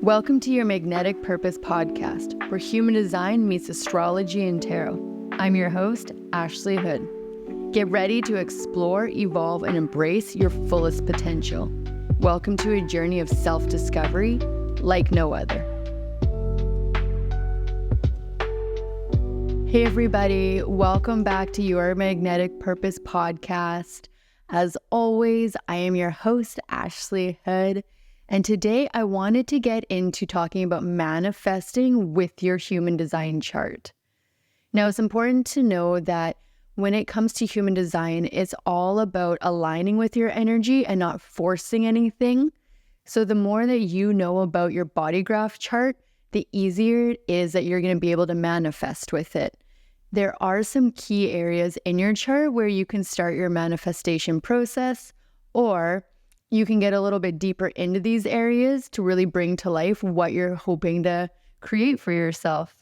Welcome to your Magnetic Purpose podcast, where human design meets astrology and tarot. I'm your host, Ashley Hood. Get ready to explore, evolve, and embrace your fullest potential. Welcome to a journey of self-discovery like no other. Hey everybody, welcome back to your Magnetic Purpose podcast. As always, I am your host, Ashley Hood. And today I wanted to get into talking about manifesting with your human design chart. Now, it's important to know that when it comes to human design, it's all about aligning with your energy and not forcing anything. So the more that you know about your body graph chart, the easier it is that you're going to be able to manifest with it. There are some key areas in your chart where you can start your manifestation process, or you can get a little bit deeper into these areas to really bring to life what you're hoping to create for yourself.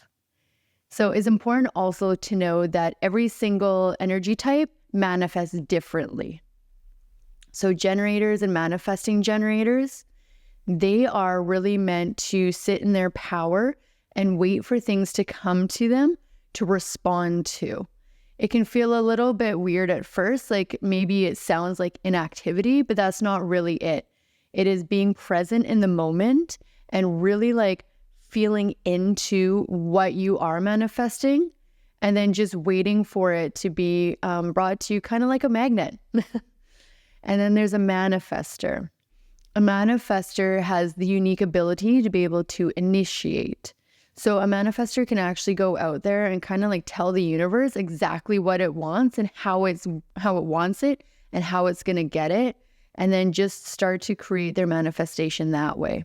So it's important also to know that every single energy type manifests differently. So generators and manifesting generators, they are really meant to sit in their power and wait for things to come to them to respond to. It can feel a little bit weird at first, like maybe it sounds like inactivity, but that's not really it. It is being present in the moment and really like feeling into what you are manifesting and then just waiting for it to be brought to you, kind of like a magnet. And then there's a manifester. A manifester has the unique ability to be able to initiate. So a manifester can actually go out there and kind of like tell the universe exactly what it wants and how it wants it and how it's going to get it, and then just start to create their manifestation that way.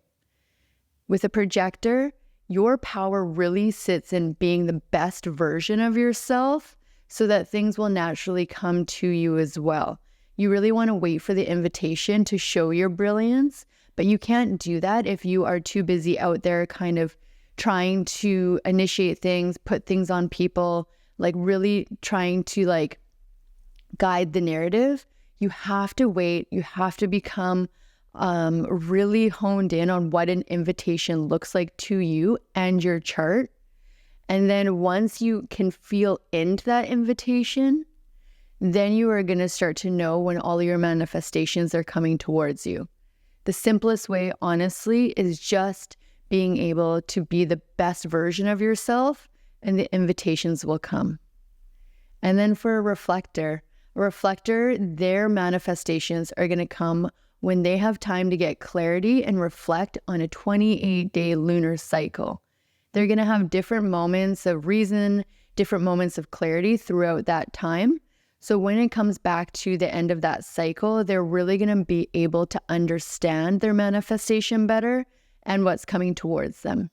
With a projector, your power really sits in being the best version of yourself so that things will naturally come to you as well. You really want to wait for the invitation to show your brilliance, but you can't do that if you are too busy out there kind of trying to initiate things, put things on people, like really trying to like guide the narrative. You have to wait. You have to become really honed in on what an invitation looks like to you and your chart. And then once you can feel into that invitation, then you are going to start to know when all your manifestations are coming towards you. The simplest way, honestly, is just being able to be the best version of yourself, and the invitations will come. And then for a reflector, their manifestations are going to come when they have time to get clarity and reflect on a 28-day lunar cycle. They're going to have different moments of reason, different moments of clarity throughout that time. So when it comes back to the end of that cycle, they're really going to be able to understand their manifestation better and what's coming towards them.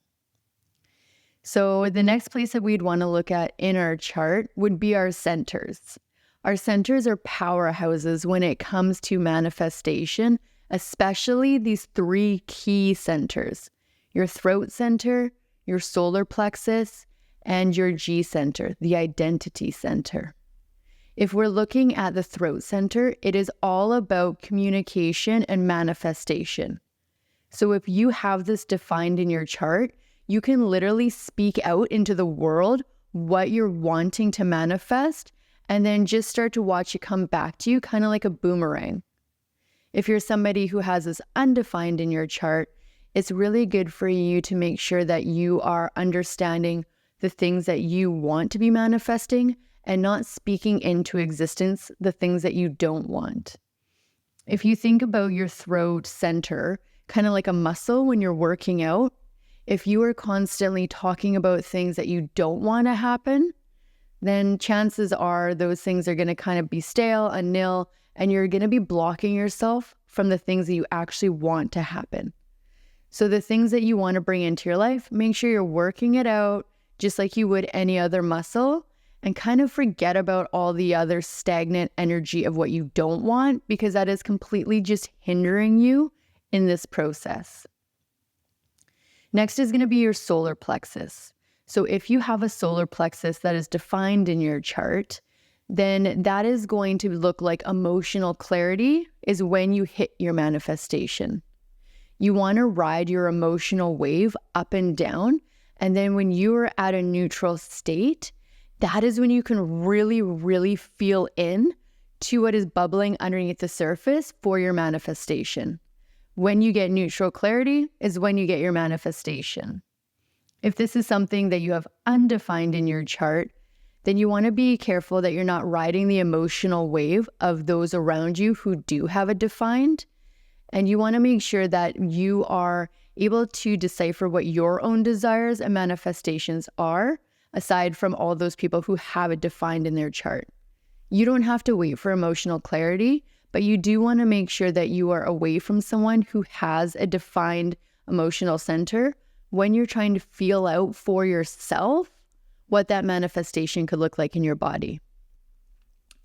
So the next place that we'd want to look at in our chart would be our centers. Our centers are powerhouses when it comes to manifestation, especially these three key centers: your throat center, your solar plexus, and your G center, the identity center. If we're looking at the throat center, it is all about communication and manifestation. So if you have this defined in your chart, you can literally speak out into the world what you're wanting to manifest and then just start to watch it come back to you, kind of like a boomerang. If you're somebody who has this undefined in your chart, it's really good for you to make sure that you are understanding the things that you want to be manifesting and not speaking into existence the things that you don't want. If you think about your throat center, kind of like a muscle when you're working out, if you are constantly talking about things that you don't want to happen, then chances are those things are going to kind of be stale and nil, and you're going to be blocking yourself from the things that you actually want to happen. So the things that you want to bring into your life, make sure you're working it out just like you would any other muscle, and kind of forget about all the other stagnant energy of what you don't want, because that is completely just hindering you in this process. Next is going to be your solar plexus. So if you have a solar plexus that is defined in your chart, then that is going to look like emotional clarity is when you hit your manifestation. You want to ride your emotional wave up and down. And then when you are at a neutral state, that is when you can really, really feel in to what is bubbling underneath the surface for your manifestation. When you get neutral clarity is when you get your manifestation. If this is something that you have undefined in your chart, then you want to be careful that you're not riding the emotional wave of those around you who do have it defined. And you want to make sure that you are able to decipher what your own desires and manifestations are, aside from all those people who have it defined in their chart. You don't have to wait for emotional clarity, but you do want to make sure that you are away from someone who has a defined emotional center when you're trying to feel out for yourself what that manifestation could look like in your body.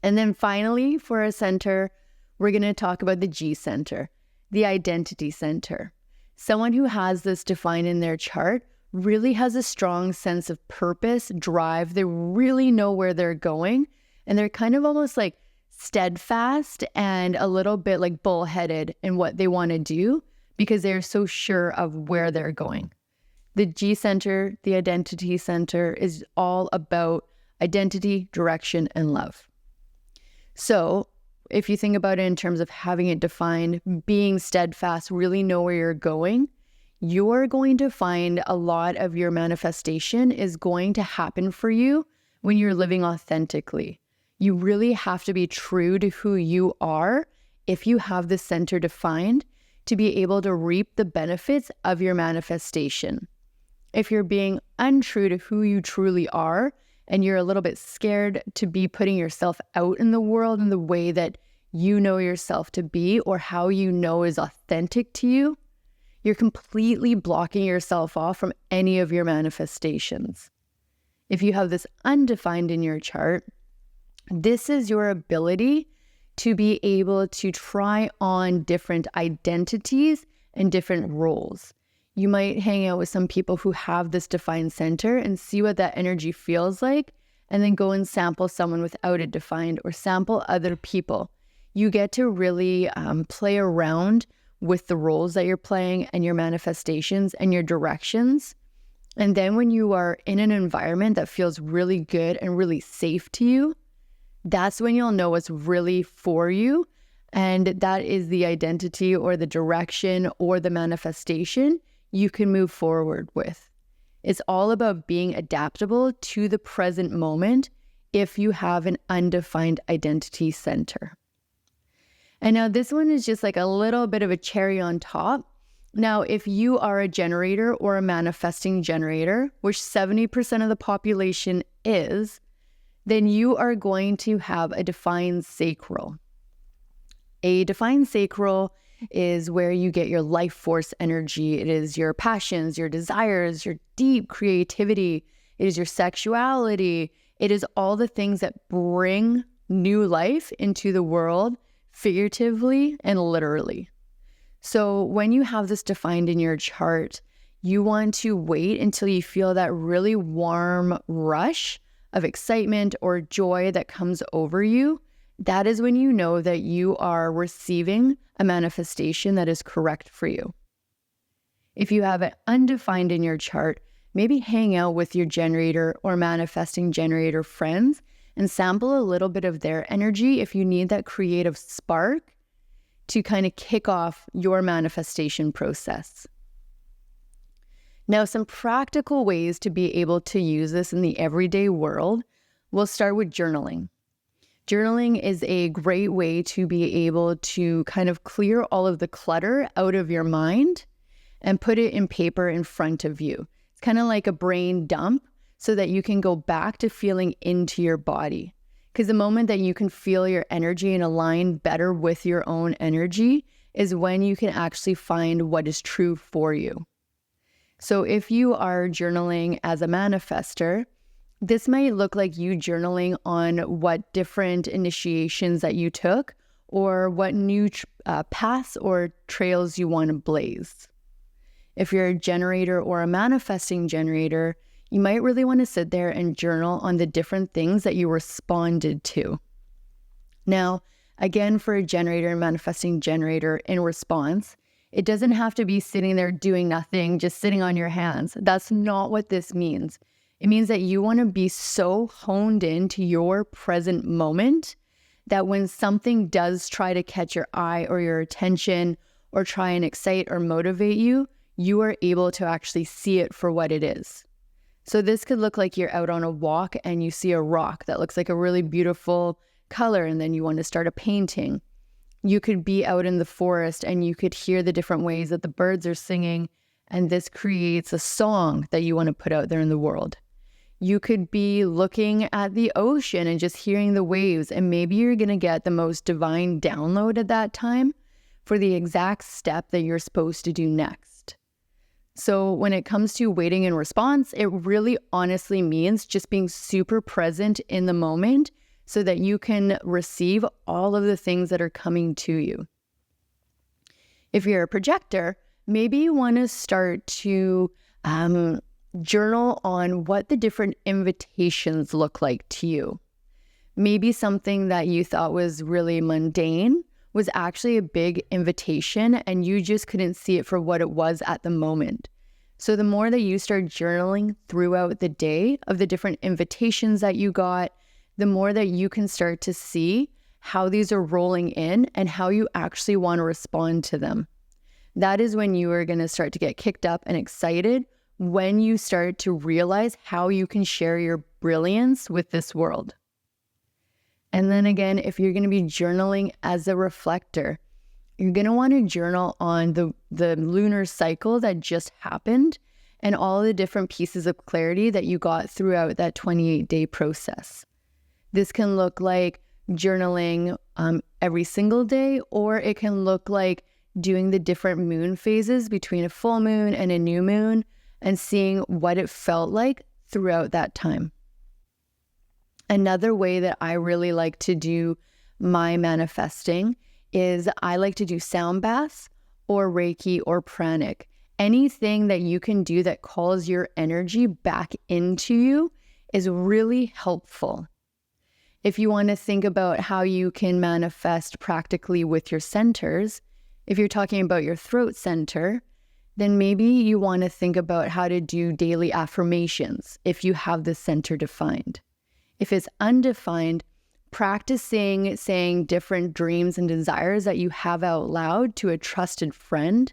And then finally, for a center, we're going to talk about the G center, the identity center. Someone who has this defined in their chart really has a strong sense of purpose, drive. They really know where they're going, and they're kind of almost like steadfast and a little bit like bullheaded in what they want to do because they're so sure of where they're going. The G center, the identity center, is all about identity, direction, and love. So if you think about it in terms of having it defined, being steadfast, really know where you're going, you're going to find a lot of your manifestation is going to happen for you when you're living authentically. You really have to be true to who you are if you have the center defined to be able to reap the benefits of your manifestation. If you're being untrue to who you truly are and you're a little bit scared to be putting yourself out in the world in the way that you know yourself to be or how you know is authentic to you, you're completely blocking yourself off from any of your manifestations. If you have this undefined in your chart, this is your ability to be able to try on different identities and different roles. You might hang out with some people who have this defined center and see what that energy feels like, and then go and sample someone without it defined or sample other people. You get to really play around with the roles that you're playing and your manifestations and your directions. And then when you are in an environment that feels really good and really safe to you, that's when you'll know what's really for you. And that is the identity or the direction or the manifestation you can move forward with. It's all about being adaptable to the present moment if you have an undefined identity center. And now this one is just like a little bit of a cherry on top. Now, if you are a generator or a manifesting generator, which 70% of the population is, then you are going to have a defined sacral. A defined sacral is where you get your life force energy. It is your passions, your desires, your deep creativity. It is your sexuality. It is all the things that bring new life into the world, figuratively and literally. So when you have this defined in your chart, you want to wait until you feel that really warm rush of excitement or joy that comes over you. That is when you know that you are receiving a manifestation that is correct for you. If you have it undefined in your chart, maybe hang out with your generator or manifesting generator friends and sample a little bit of their energy if you need that creative spark to kind of kick off your manifestation process. Now, some practical ways to be able to use this in the everyday world, we'll start with journaling. Journaling is a great way to be able to kind of clear all of the clutter out of your mind and put it in paper in front of you. It's kind of like a brain dump so that you can go back to feeling into your body. Because the moment that you can feel your energy and align better with your own energy is when you can actually find what is true for you. So if you are journaling as a manifester, this might look like you journaling on what different initiations that you took or what new paths or trails you want to blaze. If you're a generator or a manifesting generator, you might really want to sit there and journal on the different things that you responded to. Now, again, for a generator and manifesting generator in response, It doesn't have to be sitting there doing nothing, just sitting on your hands. That's not what this means. It means that you want to be so honed into your present moment that when something does try to catch your eye or your attention or try and excite or motivate you, you are able to actually see it for what it is. So this could look like you're out on a walk and you see a rock that looks like a really beautiful color, and then you want to start a painting. You could be out in the forest and you could hear the different ways that the birds are singing, and this creates a song that you want to put out there in the world. You could be looking at the ocean and just hearing the waves, and maybe you're going to get the most divine download at that time for the exact step that you're supposed to do next. So when it comes to waiting in response, it really honestly means just being super present in the moment so that you can receive all of the things that are coming to you. If you're a projector, maybe you want to start to journal on what the different invitations look like to you. Maybe something that you thought was really mundane was actually a big invitation and you just couldn't see it for what it was at the moment. So the more that you start journaling throughout the day of the different invitations that you got, the more that you can start to see how these are rolling in and how you actually want to respond to them. That is when you are going to start to get kicked up and excited, when you start to realize how you can share your brilliance with this world. And then again, if you're going to be journaling as a reflector, you're going to want to journal on the lunar cycle that just happened and all the different pieces of clarity that you got throughout that 28-day process. This can look like journaling every single day, or it can look like doing the different moon phases between a full moon and a new moon and seeing what it felt like throughout that time. Another way that I really like to do my manifesting is I like to do sound baths or Reiki or pranic. Anything that you can do that calls your energy back into you is really helpful. If you want to think about how you can manifest practically with your centers, if you're talking about your throat center, then maybe you want to think about how to do daily affirmations if you have the center defined. If it's undefined, practicing saying different dreams and desires that you have out loud to a trusted friend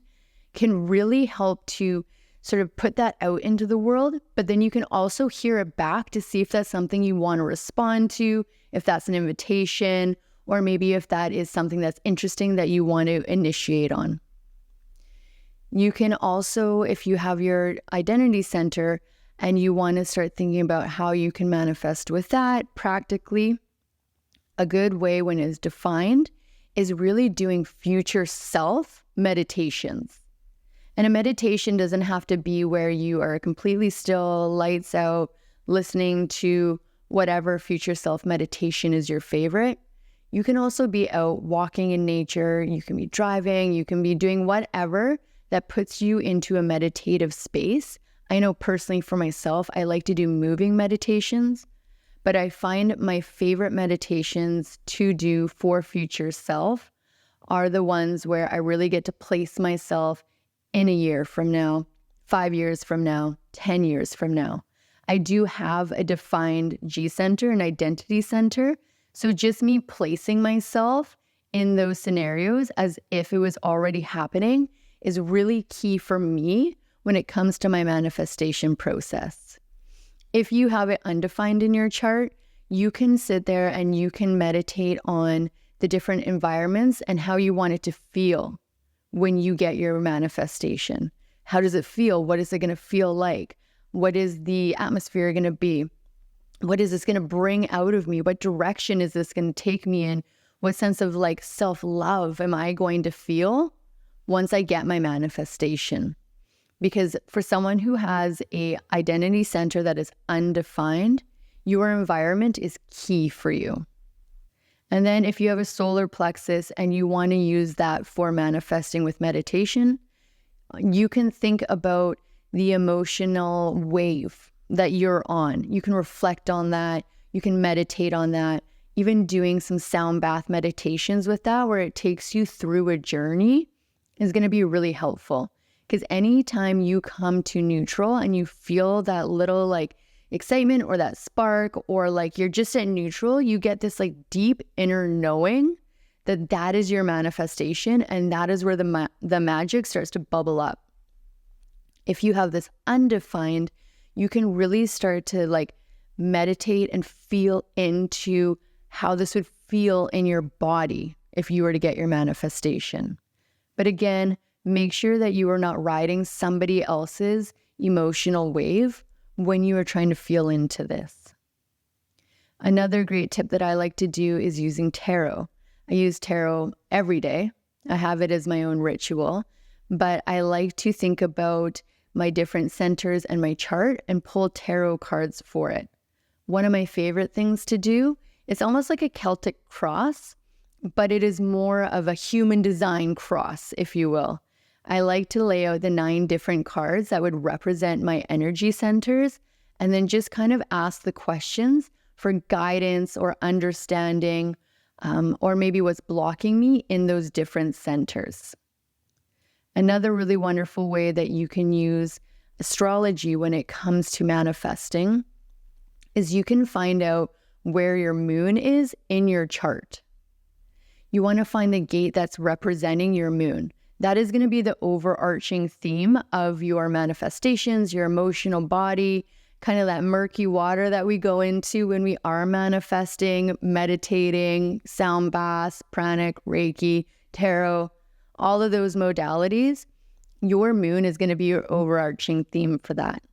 can really help to sort of put that out into the world, but then you can also hear it back to see if that's something you want to respond to, if that's an invitation, or maybe if that is something that's interesting that you want to initiate on. You can also, if you have your identity center and you want to start thinking about how you can manifest with that practically, a good way when it's defined is really doing future self meditations. And a meditation doesn't have to be where you are completely still, lights out, listening to whatever future self meditation is your favorite. You can also be out walking in nature. You can be driving. You can be doing whatever that puts you into a meditative space. I know personally for myself, I like to do moving meditations, but I find my favorite meditations to do for future self are the ones where I really get to place myself in a year from now, 5 years from now, 10 years from now. I do have a defined G center, an identity center. So just me placing myself in those scenarios as if it was already happening is really key for me when it comes to my manifestation process. If you have it undefined in your chart, you can sit there and you can meditate on the different environments and how you want it to feel when you get your manifestation. How does it feel? What is it going to feel like? What is the atmosphere going to be? What is this going to bring out of me? What direction is this going to take me in? What sense of like self-love am I going to feel once I get my manifestation? Because for someone who has a identity center that is undefined, your environment is key for you. And then if you have a solar plexus and you want to use that for manifesting with meditation, you can think about the emotional wave that you're on. You can reflect on that. You can meditate on that. Even doing some sound bath meditations with that, where it takes you through a journey is going to be really helpful. Because anytime you come to neutral and you feel that little like excitement or that spark, or like you're just at neutral, you get this like deep inner knowing that that is your manifestation, and that is where the magic starts to bubble up. If you have this undefined, you can really start to like meditate and feel into how this would feel in your body if you were to get your manifestation. But again, make sure that you are not riding somebody else's emotional wave when you are trying to feel into this. Another great tip that I like to do is using tarot. I use tarot every day. I have it as my own ritual, but I like to think about my different centers and my chart and pull tarot cards for it. One of my favorite things to do, it's almost like a Celtic cross, but it is more of a human design cross, if you will. I like to lay out the 9 different cards that would represent my energy centers, and then just kind of ask the questions for guidance or understanding, or maybe what's blocking me in those different centers. Another really wonderful way that you can use astrology when it comes to manifesting is you can find out where your moon is in your chart. You want to find the gate that's representing your moon. That is going to be the overarching theme of your manifestations, your emotional body, kind of that murky water that we go into when we are manifesting, meditating, sound baths, pranic, Reiki, tarot, all of those modalities. Your moon is going to be your overarching theme for that.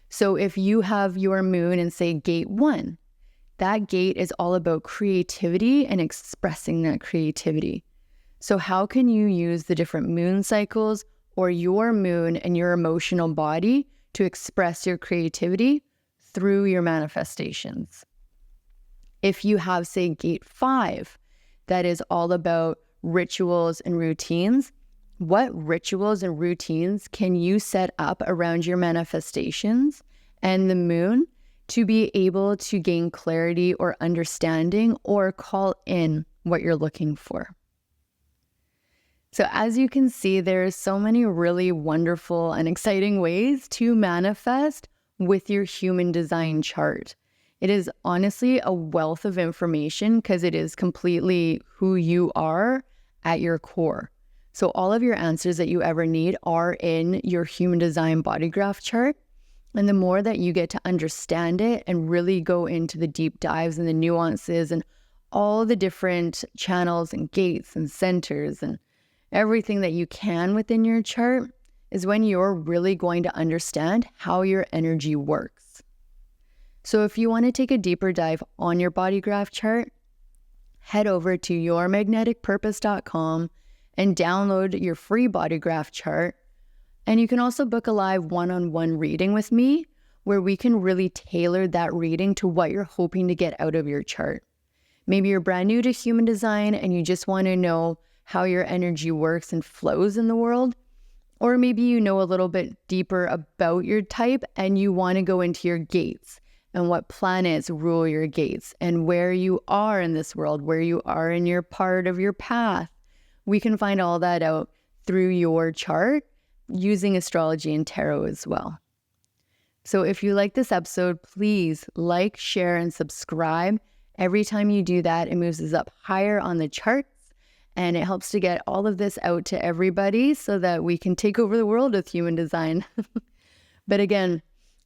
So if you have your moon in, say, gate 1, that gate is all about creativity and expressing that creativity. So how can you use the different moon cycles or your moon and your emotional body to express your creativity through your manifestations? If you have, say, gate 5, that is all about rituals and routines, what rituals and routines can you set up around your manifestations and the moon to be able to gain clarity or understanding or call in what you're looking for? So as you can see, there's so many really wonderful and exciting ways to manifest with your human design chart. It is honestly a wealth of information because it is completely who you are at your core. So all of your answers that you ever need are in your human design body graph chart. And the more that you get to understand it and really go into the deep dives and the nuances and all the different channels and gates and centers and everything that you can within your chart, is when you're really going to understand how your energy works. So if you want to take a deeper dive on your body graph chart, head over to yourmagneticpurpose.com and download your free body graph chart. And you can also book a live one-on-one reading with me where we can really tailor that reading to what you're hoping to get out of your chart. Maybe you're brand new to human design and you just want to know how your energy works and flows in the world. Or maybe you know a little bit deeper about your type and you want to go into your gates and what planets rule your gates and where you are in this world, where you are in your part of your path. We can find all that out through your chart using astrology and tarot as well. So if you like this episode, please like, share, and subscribe. Every time you do that, it moves us up higher on the charts. And it helps to get all of this out to everybody so that we can take over the world with human design. But again,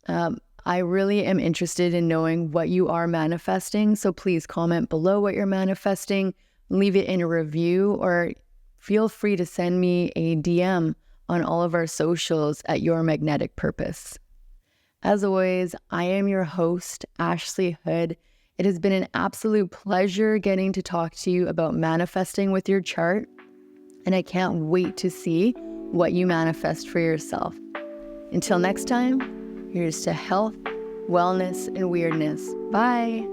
I really am interested in knowing what you are manifesting. So please comment below what you're manifesting, leave it in a review, or feel free to send me a DM on all of our socials at Your Magnetic Purpose. As always, I am your host, Ashley Hood. It has been an absolute pleasure getting to talk to you about manifesting with your chart, and I can't wait to see what you manifest for yourself. Until next time, here's to health, wellness, and weirdness. Bye.